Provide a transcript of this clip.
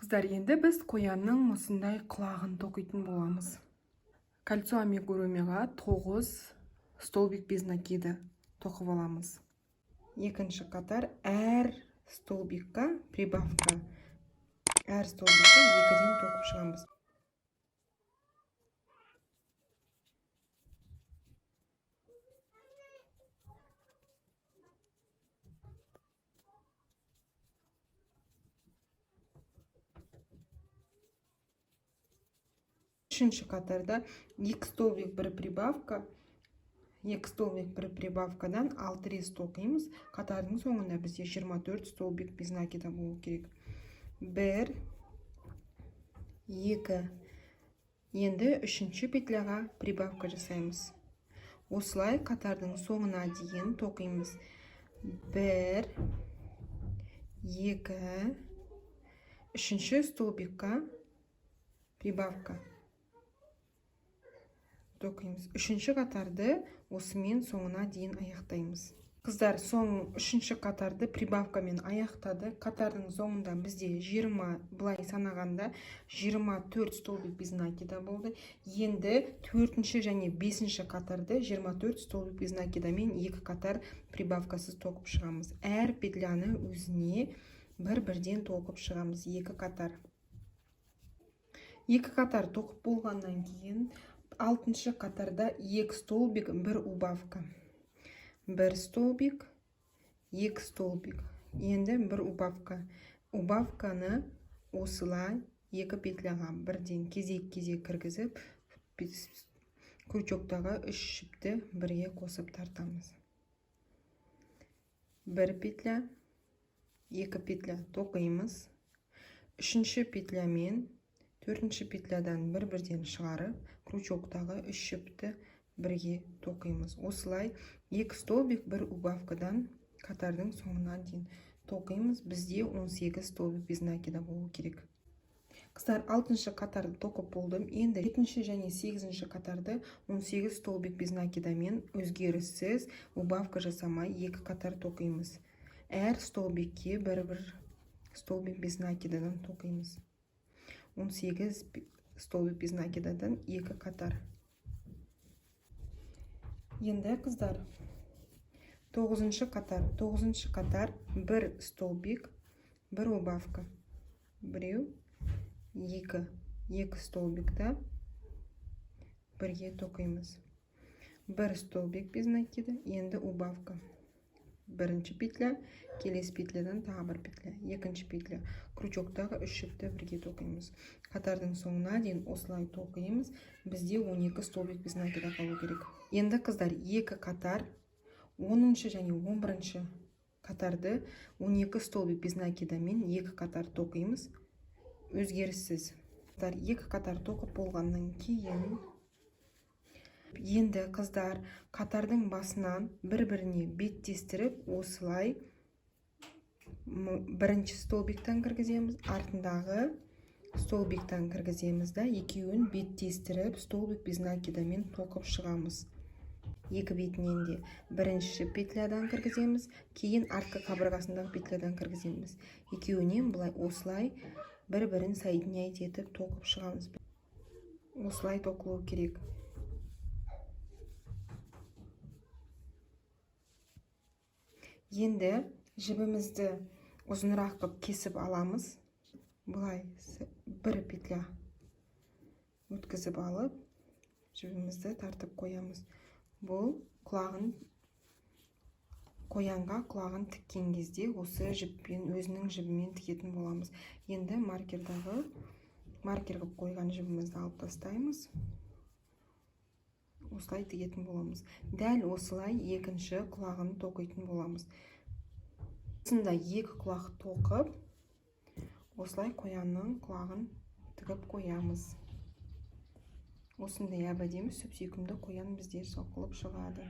Қыздар, енді біз қоянның осындай құлағын тоқитын боламыз. Кольцо амигуруmiға 9 столбик без накида тоқып аламыз. Екінші қатар әр столбикқа прибавка. Әр столбикқа 2-ден тоқып шығамыз. Үшінші қатарда 2 столбик бір прибавка, 2 столбик бір прибавкадан 6 рез тоқимыз. Қатардың соңында бізде 24 столбик без накида болу керек. 1, 2. Енді үшінші петляға прибавка жасаймыз. Осылай қатардың соңына дейін тоқимыз. 1, 2. Үшінші столбикқа прибавка тоқимыз. Үшінші қатарды осымен соңына дейін аяқтаймыз. Қыздар, үшінші қатарды прибавкамен аяқтады. Қатардың соңында бізде 20, былай санағанда 24 столбик без накида болды. Енді 4-ші және 5-ші қатарды 24 столбик без накидамен 2 қатар прибавкасыз тоқып шығамыз. Әр петляны өзіне бір-бірден тоқып шығамыз. 2 қатар. 2 қатар тоқып болғаннан кейін 6-шы қатарда 2 столбик, 1 убавка. 1 столбик, 2 столбик. Енді 1 убавка. Убавканы осылай 2 петляға бірден кезек-кезек кіргізіп, крючоктағы 3 жіпті бірге қосып тартамыз. 1 петля, 2 петля тоқимыз. 3-ші петлямен 4-ші петлядан бір-бірден шығарып, крючоктағы 3 жіпті бірге тоқимыз. Осылай 2 столбик, 1 убавкадан қатардың соңына дейін тоқимыз. Бізде 18 столбик без накида болу керек. Қыздар, 6-шы қатарды тоқып болдым. Енді 7-ші және 8-ші қатарды 18 столбик без накидамен өзгеріссіз убавка жасамай 2 қатар тоқимыз. Әр столбикке бір-бір столбик без накидадан тоқимыз. 18 столбик без накидадан 2 қатар. Енді қыздар, 9-шы қатар. 9-шы қатар 1 столбик, 1 убавка. 1, 2. 2 столбикта бірге тоқимыз. 1 столбик без накида, енді убавка. 1-ші петля, келесі петлядан тағы 1 петля. 2-ші петля, крючоктағы 3 жіпті бірге тоқимыз. Қатардың соңына дейін осылай тоқимыз. Бізде 12 столбик без накида қалу керек. Енді қыздар, 2 қатар 10-ші және 11-ші қатарды 12 столбик без накидамен 2 қатар тоқимыз. Өзгеріссіз. 2 қатар тоқып болғаннан кейін енді қыздар, қатардың басынан бір-біріне беттестіріп, осылай 1-ші столбиктан кіргіземіз, артындағы столбиктан кіргіземіз да, екеуін беттестіріп, столбик без накидамен тоқып шығамыз. Екі бетінен де 1-ші петлядан кіргіземіз, кейін артқы қабырғасындағы петлядан кіргіземіз. Екеуінен бұлай осылай бір-бірін соединять етіп тоқып шығамыз. Осылай тоқылу керек. Енді жібімізді ұзынырақ қып кесіп аламыз. Бұлай 1 петля өткізіп алып, жібімізді тартып қоямыз. Бұл қоянға құлағын тіккен кезде осы жіппен, өзінің жібімен тігетін боламыз. Енді маркер қып қойған жібімізді алып тастаймыз. Осылай тігетін боламыз. Дәл осылай 2-ші құлағын тоқитын боламыз. Осында 2 құлақ тоқып, осылай қоянның құлағын тігіп қоямыз. Осындай әбәдемі сүп-сүйкімді қоян бізде соқылып шығады.